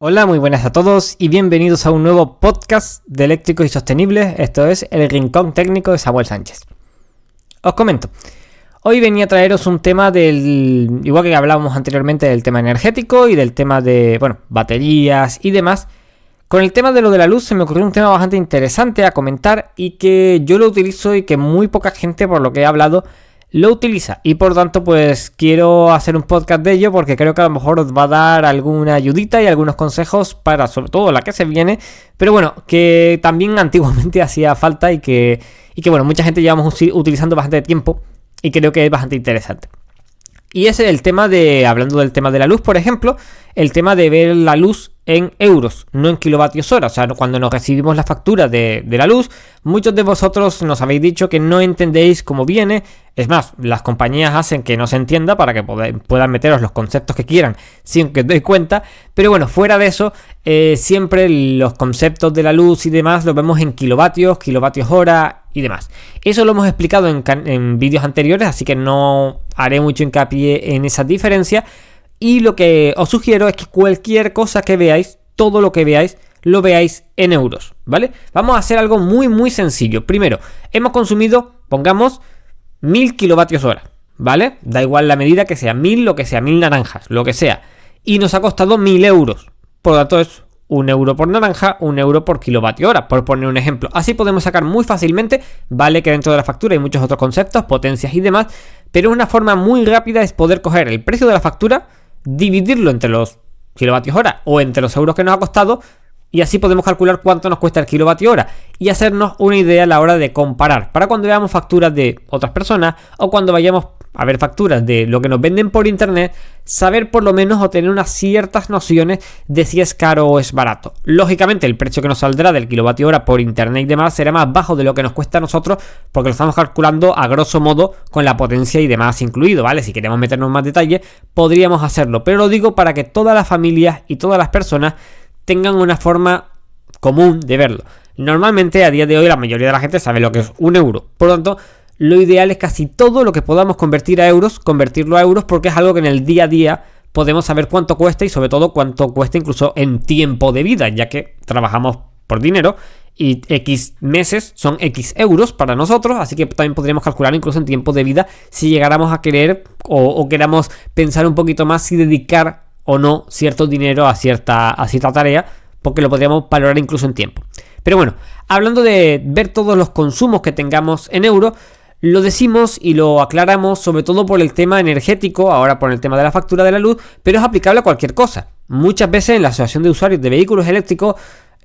Hola, muy buenas a todos y bienvenidos a un nuevo podcast de Eléctricos y Sostenibles. Esto es El Rincón Técnico de Samuel Sánchez. Os comento, hoy venía a traeros un tema igual que hablábamos anteriormente del tema energético y del tema de, baterías y demás. Con el tema de lo de la luz se me ocurrió un tema bastante interesante a comentar y que yo lo utilizo y que muy poca gente, por lo que he hablado, lo utiliza, y por tanto pues quiero hacer un podcast de ello porque creo que a lo mejor os va a dar alguna ayudita y algunos consejos para sobre todo la que se viene, pero bueno, que también antiguamente hacía falta y que mucha gente llevamos utilizando bastante tiempo y creo que es bastante interesante. Y es el tema hablando del tema de la luz, por ejemplo, el tema de ver la luz en euros, no en kilovatios hora. O sea, cuando nos recibimos la factura de la luz, muchos de vosotros nos habéis dicho que no entendéis cómo viene. Es más, las compañías hacen que no se entienda para que puedan meteros los conceptos que quieran sin que os deis cuenta. Pero bueno, fuera de eso, siempre los conceptos de la luz y demás los vemos en kilovatios hora y demás. Eso lo hemos explicado en vídeos anteriores, así que no haré mucho hincapié en esa diferencia. Y lo que os sugiero es que cualquier cosa que veáis, todo lo que veáis, lo veáis en euros, ¿vale? Vamos a hacer algo muy muy sencillo. Primero, hemos consumido, pongamos, 1000 kilovatios hora, ¿vale? Da igual la medida que sea 1000, lo que sea 1000 naranjas, lo que sea. Y nos ha costado 1000 euros. Por lo tanto es 1 euro por naranja, 1 euro por kilovatio hora, por poner un ejemplo. Así podemos sacar muy fácilmente, vale que dentro de la factura hay muchos otros conceptos, potencias y demás, pero una forma muy rápida es poder coger el precio de la factura, dividirlo entre los kilovatios hora o entre los euros que nos ha costado, y así podemos calcular cuánto nos cuesta el kilovatio hora y hacernos una idea a la hora de comparar para cuando veamos facturas de otras personas o cuando vayamos a ver facturas de lo que nos venden por internet, saber por lo menos o tener unas ciertas nociones de si es caro o es barato. Lógicamente el precio que nos saldrá del kilovatio hora por internet y demás será más bajo de lo que nos cuesta a nosotros porque lo estamos calculando a grosso modo con la potencia y demás incluido, ¿vale? Si queremos meternos en más detalle podríamos hacerlo, pero lo digo para que todas las familias y todas las personas tengan una forma común de verlo. Normalmente a día de hoy la mayoría de la gente sabe lo que es 1 euro, por lo tanto lo ideal es casi todo lo que podamos convertir a euros, convertirlo a euros, porque es algo que en el día a día podemos saber cuánto cuesta y sobre todo cuánto cuesta incluso en tiempo de vida, ya que trabajamos por dinero y X meses son X euros para nosotros, así que también podríamos calcular incluso en tiempo de vida si llegáramos a querer o queramos pensar un poquito más si dedicar o no cierto dinero a cierta tarea, porque lo podríamos valorar incluso en tiempo. Pero bueno, hablando de ver todos los consumos que tengamos en euros, lo decimos y lo aclaramos sobre todo por el tema energético, ahora por el tema de la factura de la luz, pero es aplicable a cualquier cosa. Muchas veces en la asociación de usuarios de vehículos eléctricos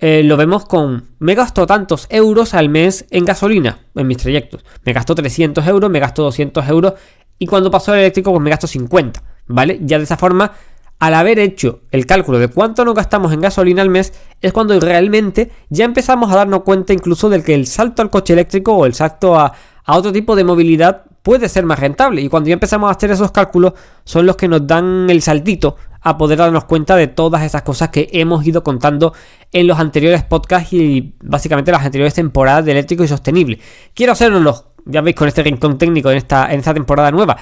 lo vemos con: me gasto tantos euros al mes en gasolina en mis trayectos, me gasto 300 euros, me gasto 200 euros y cuando paso al eléctrico pues me gasto 50, ¿vale? Ya de esa forma, al haber hecho el cálculo de cuánto nos gastamos en gasolina al mes, es cuando realmente ya empezamos a darnos cuenta incluso del que el salto al coche eléctrico o el salto a otro tipo de movilidad puede ser más rentable. Y cuando ya empezamos a hacer esos cálculos son los que nos dan el saltito a poder darnos cuenta de todas esas cosas que hemos ido contando en los anteriores podcasts y básicamente las anteriores temporadas de Eléctrico y Sostenible. Quiero hacerlo, ya veis, con este rincón técnico en esta temporada nueva,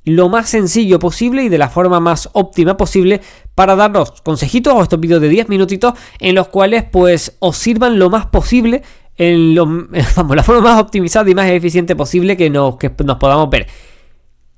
lo más sencillo posible y de la forma más óptima posible para darnos consejitos o estos vídeos de 10 minutitos en los cuales pues os sirvan lo más posible en la forma más optimizada y más eficiente posible que nos podamos ver.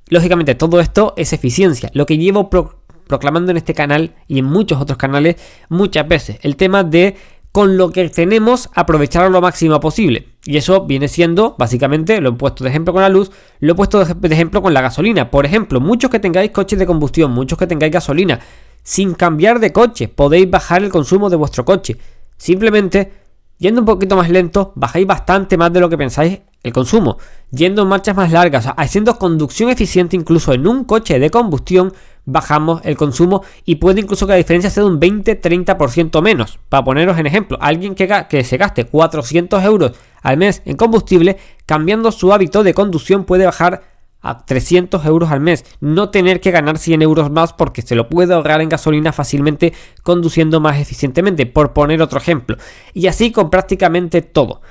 Lógicamente todo esto es eficiencia, lo que llevo proclamando en este canal y en muchos otros canales muchas veces, el tema de con lo que tenemos aprovecharlo lo máximo posible. Y eso viene siendo, básicamente, lo he puesto de ejemplo con la luz, lo he puesto de ejemplo con la gasolina. Por ejemplo, muchos que tengáis coches de combustión, muchos que tengáis gasolina, sin cambiar de coche, podéis bajar el consumo de vuestro coche. Simplemente, yendo un poquito más lento, bajáis bastante más de lo que pensáis el consumo. Yendo en marchas más largas, haciendo conducción eficiente incluso en un coche de combustión, bajamos el consumo y puede incluso que la diferencia sea de un 20-30% menos. Para poneros en ejemplo, alguien que se gaste 400 euros al mes en combustible, cambiando su hábito de conducción puede bajar a 300 euros al mes, no tener que ganar 100 euros más porque se lo puede ahorrar en gasolina fácilmente conduciendo más eficientemente, por poner otro ejemplo. Y así con prácticamente todo.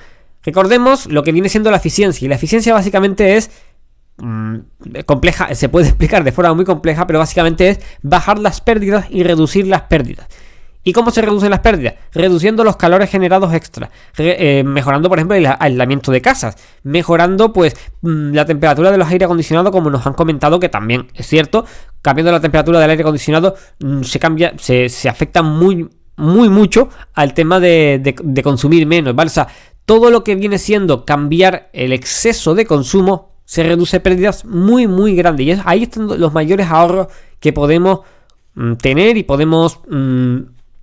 Recordemos lo que viene siendo la eficiencia, y la eficiencia básicamente es compleja, se puede explicar de forma muy compleja, pero básicamente es bajar las pérdidas y reducir las pérdidas. ¿Y cómo se reducen las pérdidas? Reduciendo los calores generados extra, mejorando por ejemplo el aislamiento de casas, mejorando pues la temperatura de los aire acondicionados, como nos han comentado, que también es cierto. Cambiando la temperatura del aire acondicionado se afecta mucho al tema de consumir menos, ¿vale? O sea, todo lo que viene siendo cambiar el exceso de consumo se reduce pérdidas muy grandes, y ahí están los mayores ahorros que podemos tener y podemos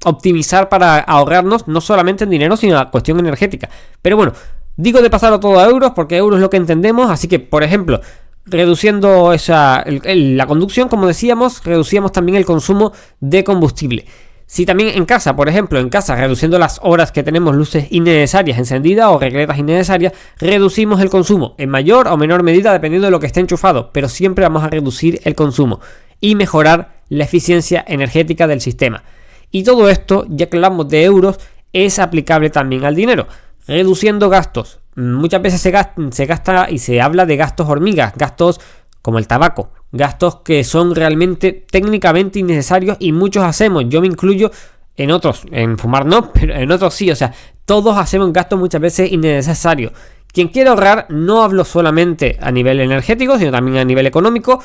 optimizar para ahorrarnos, no solamente en dinero, sino en la cuestión energética. Pero bueno, digo de pasarlo todo a euros porque euros es lo que entendemos. Así que, por ejemplo, reduciendo la conducción, como decíamos, reducíamos también el consumo de combustible. Si también en casa, por ejemplo, reduciendo las horas que tenemos luces innecesarias encendidas o regletas innecesarias, reducimos el consumo en mayor o menor medida dependiendo de lo que esté enchufado, pero siempre vamos a reducir el consumo y mejorar la eficiencia energética del sistema. Y todo esto, ya que hablamos de euros, es aplicable también al dinero, reduciendo gastos. Muchas veces se gasta y se habla de gastos hormigas, gastos como el tabaco, gastos que son realmente técnicamente innecesarios y muchos hacemos. Yo me incluyo en otros, en fumar no, pero en otros sí. O sea, todos hacemos gastos muchas veces innecesarios. Quien quiere ahorrar, no hablo solamente a nivel energético, sino también a nivel económico.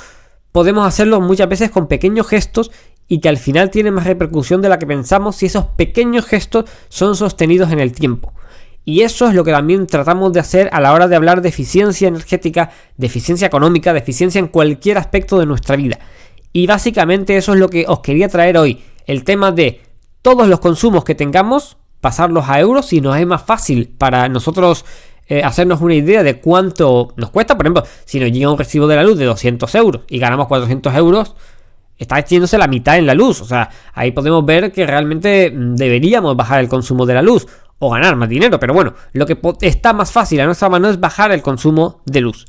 Podemos hacerlo muchas veces con pequeños gestos y que al final tienen más repercusión de la que pensamos si esos pequeños gestos son sostenidos en el tiempo. Y eso es lo que también tratamos de hacer a la hora de hablar de eficiencia energética, de eficiencia económica, de eficiencia en cualquier aspecto de nuestra vida. Y básicamente eso es lo que os quería traer hoy. El tema de todos los consumos que tengamos, pasarlos a euros, si nos es más fácil para nosotros hacernos una idea de cuánto nos cuesta. Por ejemplo, si nos llega un recibo de la luz de 200 euros y ganamos 400 euros, está yéndose la mitad en la luz. O sea, ahí podemos ver que realmente deberíamos bajar el consumo de la luz o ganar más dinero. Pero bueno, lo que está más fácil a nuestra mano es bajar el consumo de luz.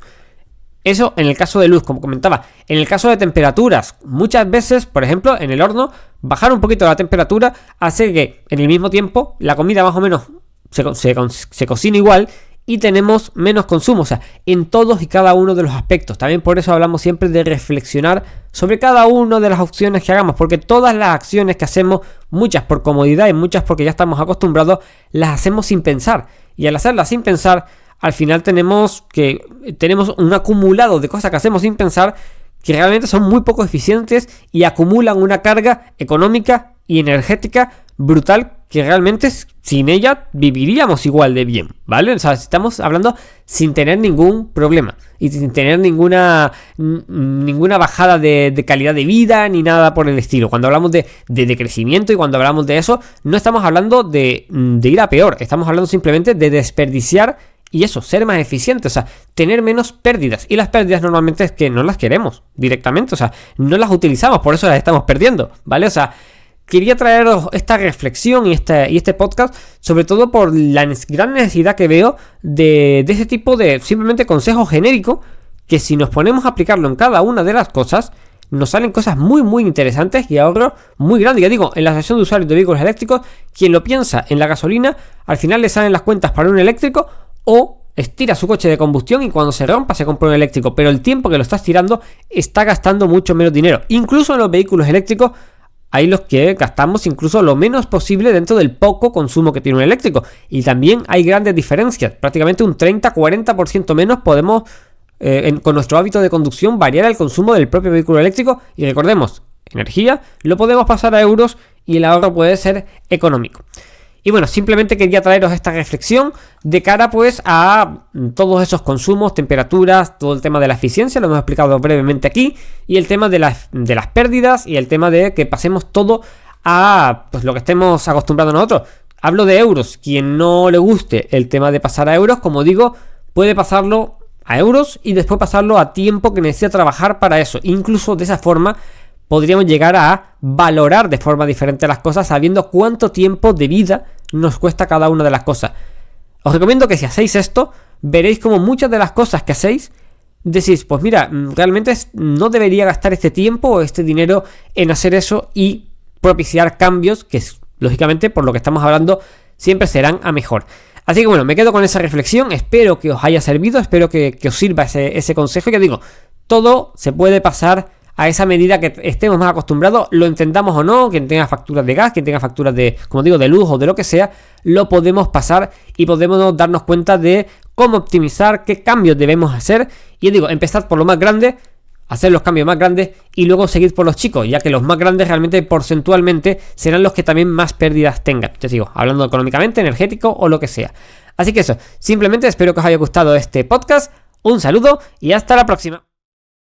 Eso en el caso de luz, como comentaba. En el caso de temperaturas, muchas veces, por ejemplo, en el horno, bajar un poquito la temperatura hace que en el mismo tiempo la comida más o menos se cocina igual y tenemos menos consumo, o sea, en todos y cada uno de los aspectos. También por eso hablamos siempre de reflexionar sobre cada una de las opciones que hagamos, porque todas las acciones que hacemos, muchas por comodidad y muchas porque ya estamos acostumbrados, las hacemos sin pensar. Y al hacerlas sin pensar, al final tenemos un acumulado de cosas que hacemos sin pensar que realmente son muy poco eficientes y acumulan una carga económica y energética brutal, que realmente sin ella viviríamos igual de bien, ¿vale? O sea, estamos hablando sin tener ningún problema y sin tener ninguna bajada de calidad de vida ni nada por el estilo. Cuando hablamos de crecimiento y cuando hablamos de eso, no estamos hablando de ir a peor, estamos hablando simplemente de desperdiciar y eso, ser más eficientes, o sea, tener menos pérdidas. Y las pérdidas normalmente es que no las queremos directamente, o sea, no las utilizamos, por eso las estamos perdiendo, ¿vale? O sea, quería traeros esta reflexión y este podcast, sobre todo por la gran necesidad que veo de ese tipo de simplemente consejo genérico, que si nos ponemos a aplicarlo en cada una de las cosas, nos salen cosas muy interesantes y ahorro muy grande. Ya digo, en la sesión de usuarios de vehículos eléctricos, quien lo piensa en la gasolina, al final le salen las cuentas para un eléctrico o estira su coche de combustión y cuando se rompa se compra un eléctrico, pero el tiempo que lo está estirando está gastando mucho menos dinero. Incluso en los vehículos eléctricos hay los que gastamos incluso lo menos posible dentro del poco consumo que tiene un eléctrico. Y también hay grandes diferencias. Prácticamente un 30-40% menos podemos, con nuestro hábito de conducción, variar el consumo del propio vehículo eléctrico. Y recordemos, energía lo podemos pasar a euros y el ahorro puede ser económico. Y bueno, simplemente quería traeros esta reflexión de cara pues a todos esos consumos, temperaturas, todo el tema de la eficiencia, lo hemos explicado brevemente aquí, y el tema de las pérdidas y el tema de que pasemos todo a pues lo que estemos acostumbrados nosotros. Hablo de euros, quien no le guste el tema de pasar a euros, como digo, puede pasarlo a euros y después pasarlo a tiempo que necesita trabajar para eso. Incluso de esa forma podríamos llegar a valorar de forma diferente las cosas, sabiendo cuánto tiempo de vida nos cuesta cada una de las cosas. Os recomiendo que si hacéis esto, veréis como muchas de las cosas que hacéis, decís, pues mira, realmente no debería gastar este tiempo o este dinero en hacer eso y propiciar cambios que, lógicamente, por lo que estamos hablando, siempre serán a mejor. Así que bueno, me quedo con esa reflexión, espero que os haya servido, espero que os sirva ese consejo. Ya digo, todo se puede pasar a esa medida que estemos más acostumbrados, lo entendamos o no, quien tenga facturas de gas, quien tenga facturas de, como digo, de luz o de lo que sea, lo podemos pasar y podemos darnos cuenta de cómo optimizar, qué cambios debemos hacer. Y digo, empezar por lo más grande, hacer los cambios más grandes y luego seguir por los chicos, ya que los más grandes realmente porcentualmente serán los que también más pérdidas tengan. Ya digo, hablando económicamente, energético o lo que sea. Así que eso, simplemente espero que os haya gustado este podcast. Un saludo y hasta la próxima.